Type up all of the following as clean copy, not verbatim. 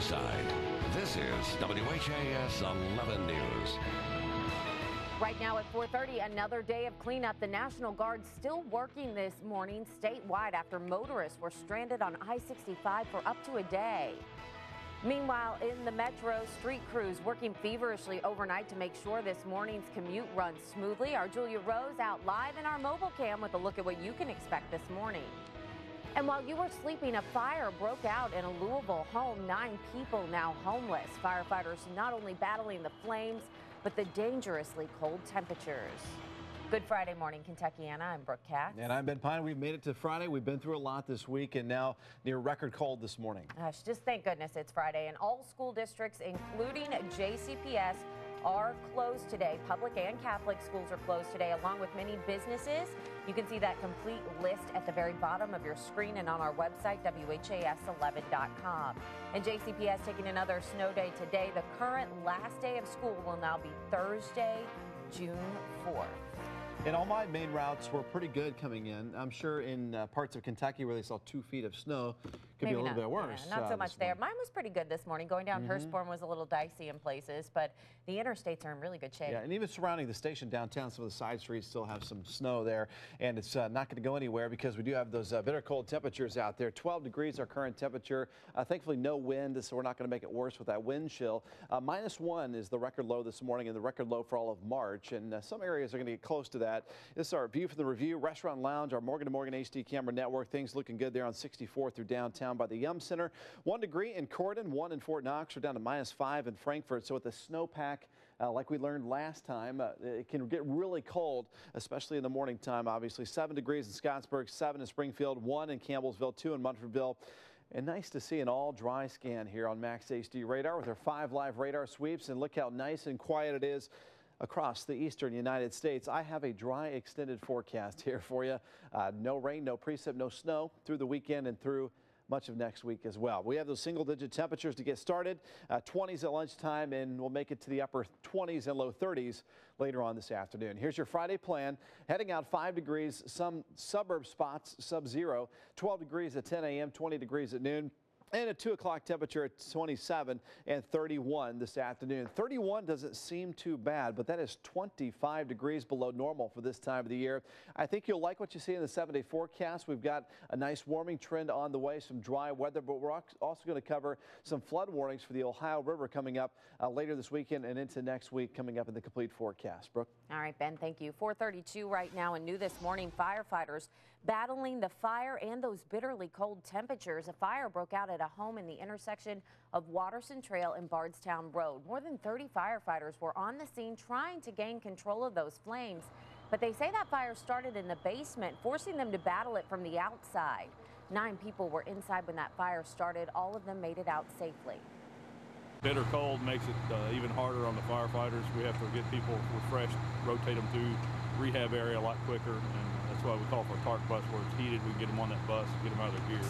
side. This is WHAS-11 News. Right now at 4:30, another day of cleanup. The National Guard still working this morning statewide after motorists were stranded on I-65 for up to a day. Meanwhile, in the metro, street crews working feverishly overnight to make sure this morning's commute runs smoothly. Our Julia Rose out live in our mobile cam with a look at what you can expect this morning. And while you were sleeping, a fire broke out in a Louisville home. 9 people now homeless. Firefighters not only battling the flames, but the dangerously cold temperatures. Good Friday morning, Kentuckiana. I'm Brooke Katz. And I'm Ben Pine. We've made it to Friday. We've been through a lot this week and now near record cold this morning. Gosh, just thank goodness it's Friday. And all school districts, including JCPS, are closed today. Public and Catholic schools are closed today, along with many businesses. You can see that complete list at the very bottom of your screen and on our website, WHAS11.com. And JCPS taking another snow day today. The current last day of school will now be Thursday, June 4th. And all my main routes were pretty good coming in. I'm sure in parts of Kentucky where they saw 2 feet of snow, could be a little bit worse. Yeah, not so much there. Mine was pretty good this morning. Going down Hurstbourne was a little dicey in places, but the interstates are in really good shape. Yeah, and even surrounding the station downtown, some of the side streets still have some snow there, and it's not going to go anywhere because we do have those bitter cold temperatures out there. 12 degrees our current temperature. Thankfully, no wind, so we're not going to make it worse with that wind chill. -1 is the record low this morning and the record low for all of March, and some areas are going to get close to that. This is our view from the Review Restaurant Lounge, our Morgan & Morgan HD camera network. Things looking good there on 64 through downtown by the Yum Center. 1 degree in Corydon, 1 in Fort Knox. We're down to -5 in Frankfort. So with the snowpack, like we learned last time, it can get really cold, especially in the morning time, obviously. 7 degrees in Scottsburg, 7 in Springfield, 1 in Campbellsville, 2 in Munfordville. And nice to see an all dry scan here on Max HD Radar with our 5 live radar sweeps. And look how nice and quiet it is across the eastern United States. I have a dry extended forecast here for you. No rain, no precip, no snow through the weekend and through much of next week as well. We have those single-digit temperatures to get started, 20s at lunchtime, and we'll make it to the upper 20s and low 30s later on this afternoon. Here's your Friday plan. Heading out 5 degrees, some suburb spots sub-zero, 12 degrees at 10 a.m., 20 degrees at noon. And a 2 o'clock temperature at 27 and 31 this afternoon. 31 doesn't seem too bad, but that is 25 degrees below normal for this time of the year. I think you'll like what you see in the 7-day forecast. We've got a nice warming trend on the way, some dry weather, but we're also going to cover some flood warnings for the Ohio River coming up later this weekend and into next week coming up in the complete forecast. Brooke? All right, Ben, thank you. 4:32 right now, and new this morning, firefighters battling the fire and those bitterly cold temperatures. A fire broke out at a home in the intersection of Watterson Trail and Bardstown Road. More than 30 firefighters were on the scene trying to gain control of those flames, but they say that fire started in the basement, forcing them to battle it from the outside. 9 people were inside when that fire started. All of them made it out safely. Bitter cold makes it even harder on the firefighters. We have to get people refreshed, rotate them through rehab area a lot quicker, and that's why we call for a TARC bus where it's heated. We can get them on that bus and get them out of their gear.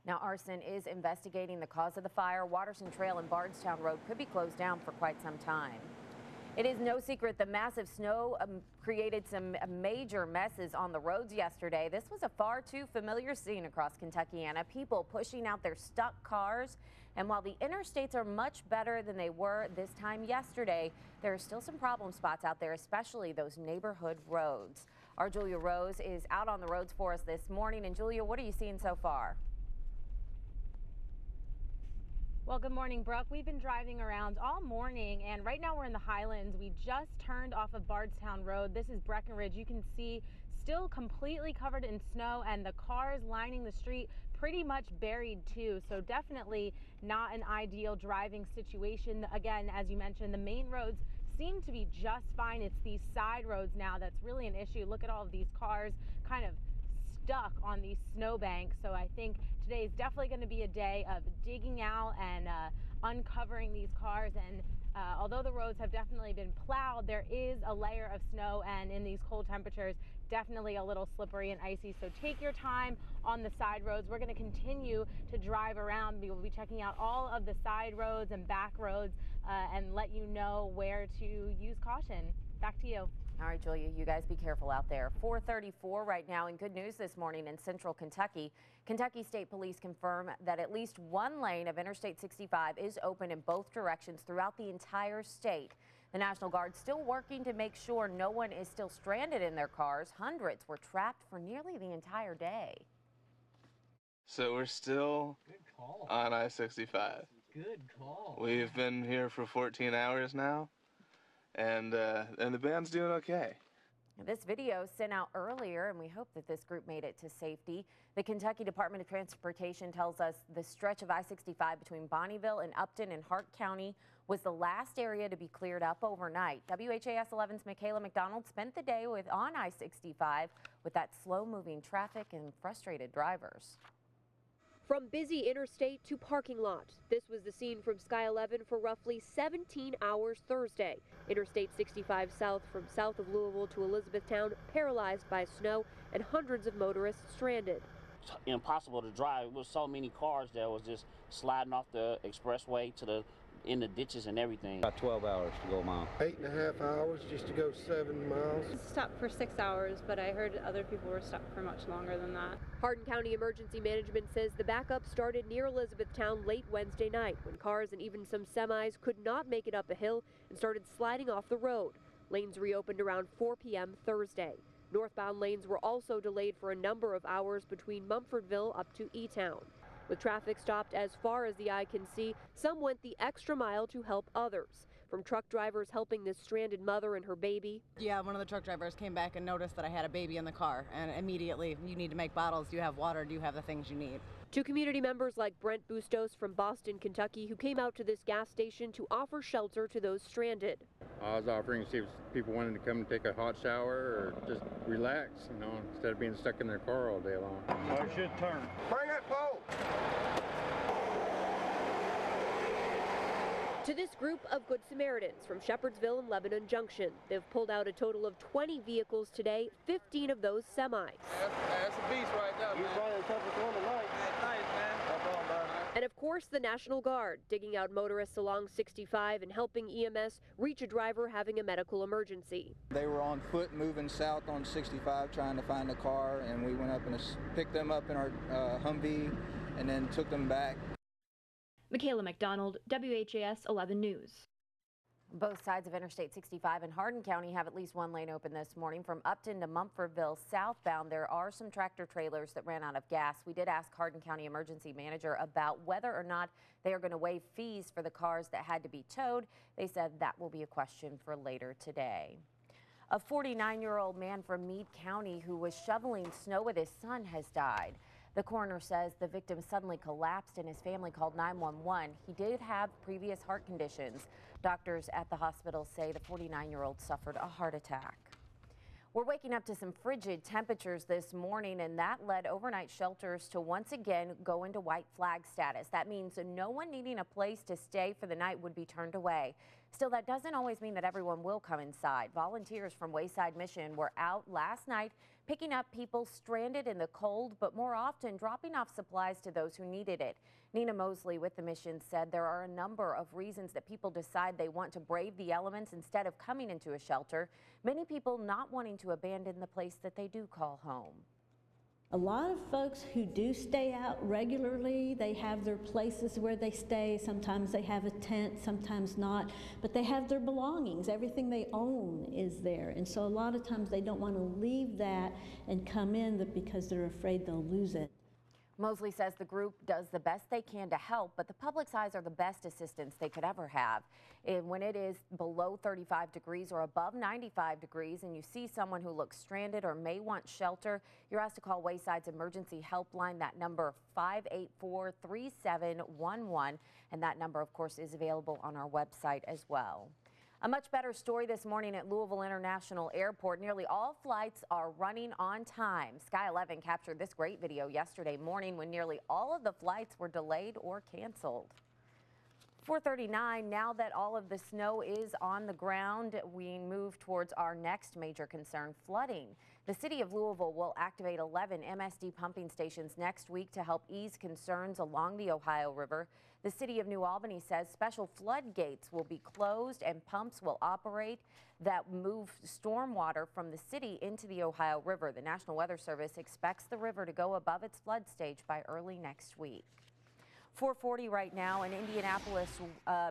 Now, arson is investigating the cause of the fire. Watterson Trail and Bardstown Road could be closed down for quite some time. It is no secret the massive snow created some major messes on the roads yesterday. This was a far too familiar scene across Kentuckiana. People pushing out their stuck cars. And while the interstates are much better than they were this time yesterday, there are still some problem spots out there, especially those neighborhood roads. Our Julia Rose is out on the roads for us this morning. And Julia, what are you seeing so far? Well, good morning, Brooke. We've been driving around all morning, and right now we're in the Highlands. We just turned off of Bardstown Road. This is Breckenridge. You can see still completely covered in snow, and the cars lining the street pretty much buried too. So definitely not an ideal driving situation. Again, as you mentioned, the main roads seem to be just fine. It's these side roads now that's really an issue. Look at all of these cars kind of stuck on these snowbanks. So I think today is definitely going to be a day of digging out and uncovering these cars. And although the roads have definitely been plowed, there is a layer of snow, and in these cold temperatures, definitely a little slippery and icy. So take your time on the side roads. We're going to continue to drive around. We will be checking out all of the side roads and back roads and let you know where to use caution. Back to you. All right, Julia, you guys be careful out there. 4:34 right now, and good news this morning in central Kentucky. Kentucky State Police confirm that at least one lane of Interstate 65 is open in both directions throughout the entire state. The National Guard still working to make sure no one is still stranded in their cars. Hundreds were trapped for nearly the entire day. So we're still on I-65. Good call. We've been here for 14 hours now, and the band's doing okay. This video sent out earlier, and we hope that this group made it to safety. The Kentucky Department of Transportation tells us the stretch of I-65 between Bonneville and Upton in Hart County was the last area to be cleared up overnight. WHAS11's Michaela McDonald spent the day on I-65 with that slow-moving traffic and frustrated drivers. From busy interstate to parking lot, this was the scene from Sky 11 for roughly 17 hours Thursday. Interstate 65 south from south of Louisville to Elizabethtown paralyzed by snow and hundreds of motorists stranded. It's impossible to drive with so many cars that was just sliding off the expressway in the ditches and everything. About 12 hours to go a mile. 8.5 hours just to go 7 miles. Stopped for 6 hours, but I heard other people were stuck for much longer than that. Hardin County Emergency Management says the backup started near Elizabethtown late Wednesday night when cars and even some semis could not make it up a hill and started sliding off the road. Lanes reopened around 4 p.m. Thursday. Northbound lanes were also delayed for a number of hours between Mumfordville up to E-Town. With traffic stopped as far as the eye can see, some went the extra mile to help others. From truck drivers helping this stranded mother and her baby. Yeah, one of the truck drivers came back and noticed that I had a baby in the car, and immediately, you need to make bottles, do you have water, do you have the things you need? To community members like Brent Bustos from Boston, Kentucky, who came out to this gas station to offer shelter to those stranded. I was offering to see if people wanted to come and take a hot shower or just relax, instead of being stuck in their car all day long. So it should turn. Bring it, pole! To this group of Good Samaritans from Shepherdsville and Lebanon Junction, they've pulled out a total of 20 vehicles today, 15 of those semis. That's a beast right there, man. You're probably the toughest one tonight. That's nice, man. That's all, bro. And of course, the National Guard, digging out motorists along 65 and helping EMS reach a driver having a medical emergency. They were on foot moving south on 65 trying to find a car, and we went up and picked them up in our Humvee and then took them back. Michaela McDonald, WHAS 11 News. Both sides of Interstate 65 in Hardin County have at least one lane open this morning. From Upton to Mumfordville southbound, there are some tractor trailers that ran out of gas. We did ask Hardin County Emergency Manager about whether or not they are going to waive fees for the cars that had to be towed. They said that will be a question for later today. A 49-year-old man from Meade County who was shoveling snow with his son has died. The coroner says the victim suddenly collapsed and his family called 911. He did have previous heart conditions. Doctors at the hospital say the 49-year-old suffered a heart attack. We're waking up to some frigid temperatures this morning, and that led overnight shelters to once again go into white flag status. That means no one needing a place to stay for the night would be turned away. Still, that doesn't always mean that everyone will come inside. Volunteers from Wayside Mission were out last night picking up people stranded in the cold, but more often dropping off supplies to those who needed it. Nina Mosley with the mission said there are a number of reasons that people decide they want to brave the elements instead of coming into a shelter. Many people not wanting to abandon the place that they do call home. A lot of folks who do stay out regularly, they have their places where they stay. Sometimes they have a tent, sometimes not, but they have their belongings. Everything they own is there. And so a lot of times they don't want to leave that and come in because they're afraid they'll lose it. Mosley says the group does the best they can to help, but the public's eyes are the best assistance they could ever have. And when it is below 35 degrees or above 95 degrees and you see someone who looks stranded or may want shelter, you're asked to call Wayside's emergency helpline, that number 584-3711, and that number of course is available on our website as well. A much better story this morning at Louisville International Airport. Nearly all flights are running on time. Sky 11 captured this great video yesterday morning when nearly all of the flights were delayed or canceled. 4:39, now that all of the snow is on the ground, we move towards our next major concern, flooding. The city of Louisville will activate 11 MSD pumping stations next week to help ease concerns along the Ohio River. The city of New Albany says special floodgates will be closed and pumps will operate that move stormwater from the city into the Ohio River. The National Weather Service expects the river to go above its flood stage by early next week. 4:40 right now. An Indianapolis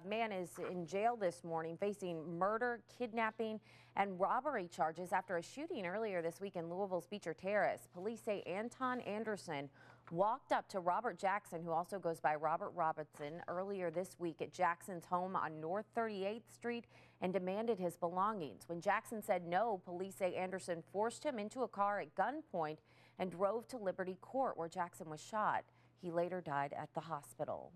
man is in jail this morning facing murder, kidnapping, and robbery charges after a shooting earlier this week in Louisville's Beecher Terrace. Police say Anton Anderson walked up to Robert Jackson, who also goes by Robert Robinson, earlier this week at Jackson's home on North 38th Street and demanded his belongings. When Jackson said no, police say Anderson forced him into a car at gunpoint and drove to Liberty Court, where Jackson was shot. He later died at the hospital.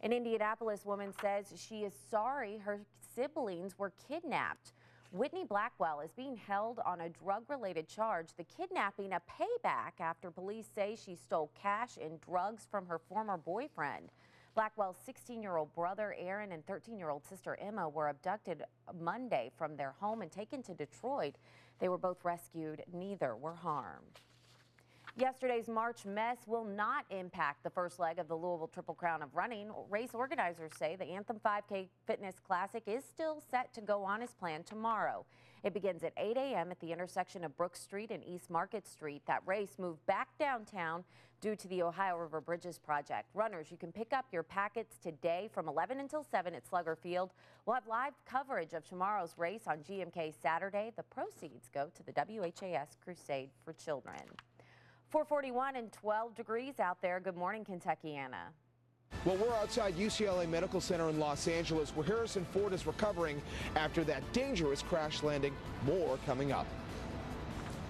An Indianapolis woman says she is sorry her siblings were kidnapped. Whitney Blackwell is being held on a drug-related charge, the kidnapping a payback after police say she stole cash and drugs from her former boyfriend. Blackwell's 16-year-old brother Aaron and 13-year-old sister Emma were abducted Monday from their home and taken to Detroit. They were both rescued. Neither were harmed. Yesterday's March mess will not impact the first leg of the Louisville Triple Crown of running. Race organizers say the Anthem 5K Fitness Classic is still set to go on as planned tomorrow. It begins at 8 a.m. at the intersection of Brook Street and East Market Street. That race moved back downtown due to the Ohio River Bridges project. Runners, you can pick up your packets today from 11 until 7 at Slugger Field. We'll have live coverage of tomorrow's race on GMK Saturday. The proceeds go to the WHAS Crusade for Children. 4:41 and 12 degrees out there. Good morning, Kentuckiana. Well, we're outside UCLA Medical Center in Los Angeles, where Harrison Ford is recovering after that dangerous crash landing. More coming up.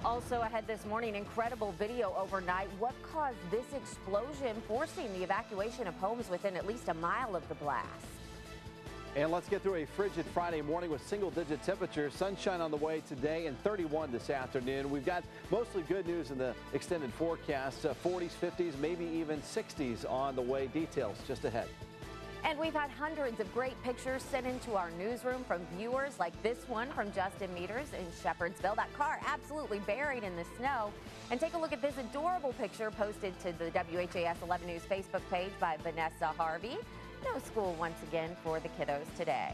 Also ahead this morning, incredible video overnight. What caused this explosion, forcing the evacuation of homes within at least a mile of the blast? And let's get through a frigid Friday morning with single-digit temperatures. Sunshine on the way today and 31 this afternoon. We've got mostly good news in the extended forecast. 40s, 50s, maybe even 60s on the way. Details just ahead. And we've had hundreds of great pictures sent into our newsroom from viewers, like this one from Justin Meters in Shepherdsville. That car absolutely buried in the snow. And take a look at this adorable picture posted to the WHAS 11 News Facebook page by Vanessa Harvey. No school once again for the kiddos today.